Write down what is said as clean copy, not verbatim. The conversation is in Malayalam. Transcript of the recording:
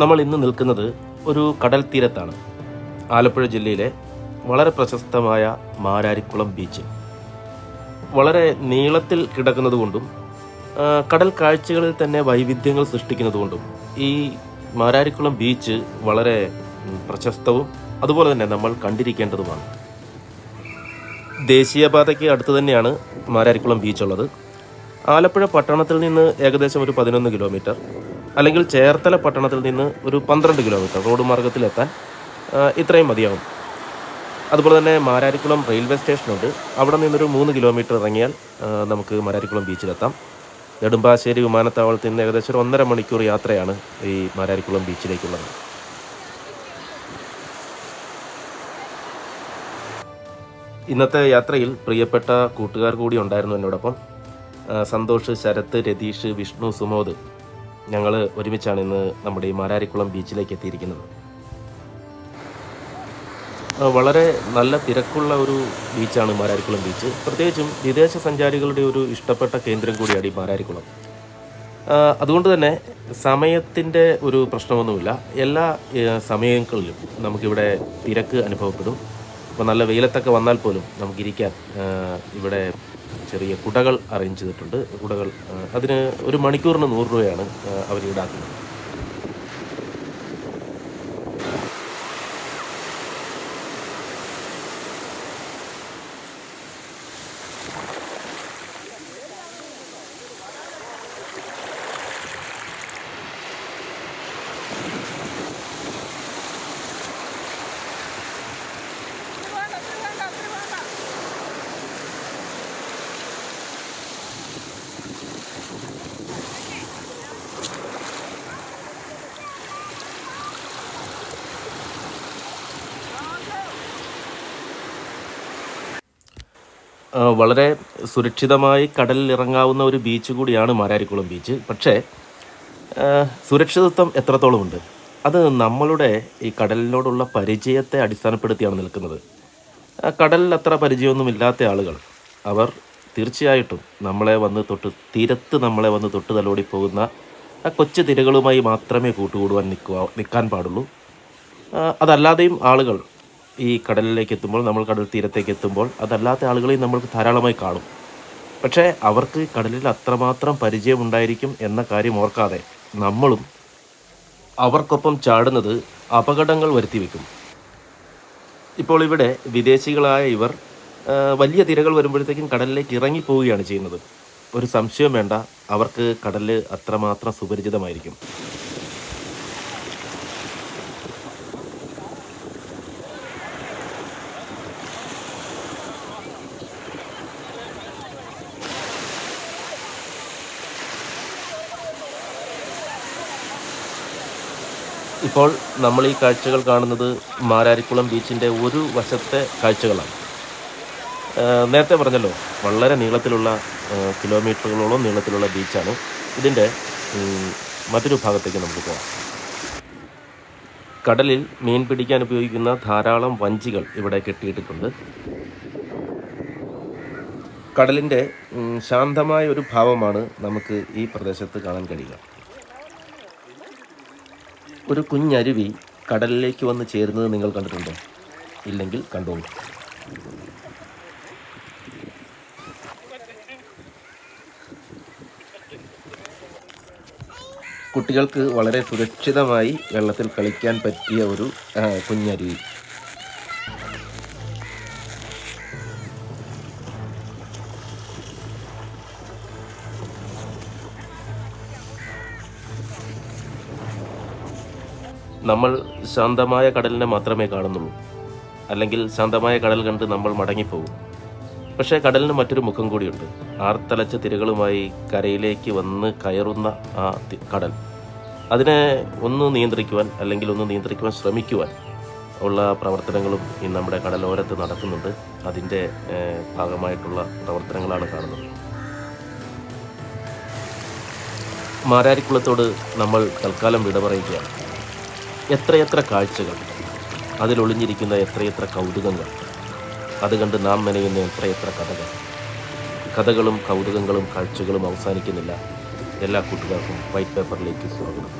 നമ്മൾ ഇന്ന് നിൽക്കുന്നത് ഒരു കടൽ തീരത്താണ്. ആലപ്പുഴ ജില്ലയിലെ വളരെ പ്രശസ്തമായ മാരാരിക്കുളം ബീച്ച്. വളരെ നീളത്തിൽ കിടക്കുന്നതുകൊണ്ടും കടൽ കാഴ്ചകളിൽ തന്നെ വൈവിധ്യങ്ങൾ സൃഷ്ടിക്കുന്നതുകൊണ്ടും ഈ മാരാരിക്കുളം ബീച്ച് വളരെ പ്രശസ്തവും അതുപോലെ തന്നെ നമ്മൾ കണ്ടിരിക്കേണ്ടതുമാണ്. ദേശീയപാതയ്ക്ക് അടുത്ത് തന്നെയാണ് മാരാരിക്കുളം ബീച്ച് ഉള്ളത്. ആലപ്പുഴ പട്ടണത്തിൽ നിന്ന് ഏകദേശം ഒരു 11 കിലോമീറ്റർ, അല്ലെങ്കിൽ ചേർത്തല പട്ടണത്തിൽ നിന്ന് ഒരു 12 കിലോമീറ്റർ റോഡ് മാർഗത്തിലെത്താൻ ഇത്രയും മതിയാവും. അതുപോലെ തന്നെ മാരാരിക്കുളം റെയിൽവേ സ്റ്റേഷനുണ്ട്. അവിടെ നിന്നൊരു 3 കിലോമീറ്റർ ഇറങ്ങിയാൽ നമുക്ക് മാരാരിക്കുളം ബീച്ചിലെത്താം. നെടുമ്പാശ്ശേരി വിമാനത്താവളത്തിൽ നിന്ന് ഏകദേശം ഒരു 1.5 മണിക്കൂർ യാത്രയാണ് ഈ മാരാരിക്കുളം ബീച്ചിലേക്കുള്ളത്. ഇന്നത്തെ യാത്രയിൽ പ്രിയപ്പെട്ട കൂട്ടുകാർ കൂടി ഉണ്ടായിരുന്നു എന്നോടൊപ്പം. സന്തോഷ്, ശരത്ത്, രതീഷ്, വിഷ്ണു, സുമോദ്, ഞങ്ങൾ ഒരുമിച്ചാണ് ഇന്ന് നമ്മുടെ ഈ മാരാരിക്കുളം ബീച്ചിലേക്ക് എത്തിയിരിക്കുന്നത്. വളരെ നല്ല തിരക്കുള്ള ഒരു ബീച്ചാണ് മാരാരിക്കുളം ബീച്ച്. പ്രത്യേകിച്ചും വിദേശ സഞ്ചാരികളുടെ ഒരു ഇഷ്ടപ്പെട്ട കേന്ദ്രം കൂടിയാണ് ഈ മാരാരിക്കുളം. അതുകൊണ്ട് തന്നെ സമയത്തിൻ്റെ ഒരു പ്രശ്നമൊന്നുമില്ല. എല്ലാ സമയങ്ങളിലും നമുക്കിവിടെ തിരക്ക് അനുഭവപ്പെടും. ഇപ്പോൾ നല്ല വെയിലത്തൊക്കെ വന്നാൽ പോലും നമുക്കിരിക്കാൻ ഇവിടെ ചെറിയ കുടകൾ അറേഞ്ച് ചെയ്തിട്ടുണ്ട്. കുടകൾ അതിന് 1 മണിക്കൂറിന് 100 രൂപയാണ് അവർ ഈടാക്കുന്നത്. വളരെ സുരക്ഷിതമായി കടലിൽ ഇറങ്ങാവുന്ന ഒരു ബീച്ച് കൂടിയാണ് മാരാരിക്കുളം ബീച്ച്. പക്ഷേ സുരക്ഷിതത്വം എത്രത്തോളമുണ്ട്, അത് നമ്മളുടെ ഈ കടലിനോടുള്ള പരിചയത്തെ അടിസ്ഥാനപ്പെടുത്തിയാണ് നിൽക്കുന്നത്. കടലിൽ അത്ര പരിചയമൊന്നുമില്ലാത്ത ആളുകൾ അവർ തീർച്ചയായിട്ടും തീരത്ത് നമ്മളെ വന്ന് തൊട്ട് തലോടി പോകുന്ന കൊച്ചു തിരകളുമായി മാത്രമേ കൂട്ടുകൂടുവാൻ നിൽക്കാൻ പാടുള്ളൂ. അതല്ലാതെയും ആളുകൾ ഈ കടലിലേക്ക് എത്തുമ്പോൾ, നമ്മൾ കടൽ തീരത്തേക്ക് എത്തുമ്പോൾ അതല്ലാത്ത ആളുകളെയും നമ്മൾക്ക് ധാരാളമായി കാണും. പക്ഷേ അവർക്ക് കടലിൽ അത്രമാത്രം പരിചയമുണ്ടായിരിക്കും എന്ന കാര്യം ഓർക്കാതെ നമ്മളും അവർക്കൊപ്പം ചാടുന്നത് അപകടങ്ങൾ വരുത്തി വയ്ക്കും. ഇപ്പോൾ ഇവിടെ വിദേശികളായ ഇവർ വലിയ തിരകൾ വരുമ്പോഴത്തേക്കും കടലിലേക്ക് ഇറങ്ങിപ്പോവുകയാണ് ചെയ്യുന്നത്. ഒരു സംശയം വേണ്ട, അവർക്ക് കടൽ അത്രമാത്രം സുപരിചിതമായിരിക്കും. ഇപ്പോൾ നമ്മൾ ഈ കാഴ്ചകൾ കാണുന്നത് മാരാരിക്കുളം ബീച്ചിൻ്റെ ഒരു വശത്തെ കാഴ്ചകളാണ്. നേരത്തെ പറഞ്ഞല്ലോ, വളരെ നീളത്തിലുള്ള കിലോമീറ്ററുകളോളം നീളത്തിലുള്ള ബീച്ചാണ്. ഇതിൻ്റെ മറ്റൊരു ഭാഗത്തേക്ക് നമുക്ക് പോകാം. കടലിൽ മീൻ പിടിക്കാൻ ഉപയോഗിക്കുന്ന ധാരാളം വഞ്ചികൾ ഇവിടെ കെട്ടിയിട്ടിട്ടുണ്ട്. കടലിൻ്റെ ശാന്തമായ ഒരു ഭാവമാണ് നമുക്ക് ഈ പ്രദേശത്ത് കാണാൻ കഴിയുക. ഒരു കുഞ്ഞരുവി കടലിലേക്ക് വന്ന് ചേരുന്നത് നിങ്ങൾ കണ്ടിട്ടുണ്ടോ? ഇല്ലെങ്കിൽ കണ്ടോളൂ. കുട്ടികൾക്ക് വളരെ സുരക്ഷിതമായി വെള്ളത്തിൽ കളിക്കാൻ പറ്റിയ ഒരു കുഞ്ഞരുവി. നമ്മൾ ശാന്തമായ കടലിനെ മാത്രമേ കാണുന്നുള്ളൂ, അല്ലെങ്കിൽ ശാന്തമായ കടൽ കണ്ട് നമ്മൾ മടങ്ങിപ്പോകും. പക്ഷേ കടലിന് മറ്റൊരു മുഖം കൂടിയുണ്ട്. ആർത്തലച്ച തിരകളുമായി കരയിലേക്ക് വന്ന് കയറുന്ന ആ കടൽ, അതിനെ ഒന്ന് നിയന്ത്രിക്കുവാൻ ശ്രമിക്കുവാൻ ഉള്ള പ്രവർത്തനങ്ങളും ഈ നമ്മുടെ കടലോരത്ത് നടക്കുന്നുണ്ട്. അതിൻ്റെ ഭാഗമായിട്ടുള്ള പ്രവർത്തനങ്ങളാണ് കാണുന്നത്. മാരാരിക്കുളത്തോട് നമ്മൾ തൽക്കാലം വിട പറയുകയാണ്. എത്രയെത്ര കാഴ്ചകൾ, അതിലൊളിഞ്ഞിരിക്കുന്ന എത്രയെത്ര കൗതുകങ്ങൾ, അത് കണ്ട് നാം മെനയുന്ന എത്രയെത്ര കഥകൾ. കഥകളും കൗതുകങ്ങളും കാഴ്ചകളും അവസാനിക്കുന്നില്ല. എല്ലാ കൂട്ടുകാർക്കും വൈറ്റ് പേപ്പറിലേക്ക് സ്വാഗതം.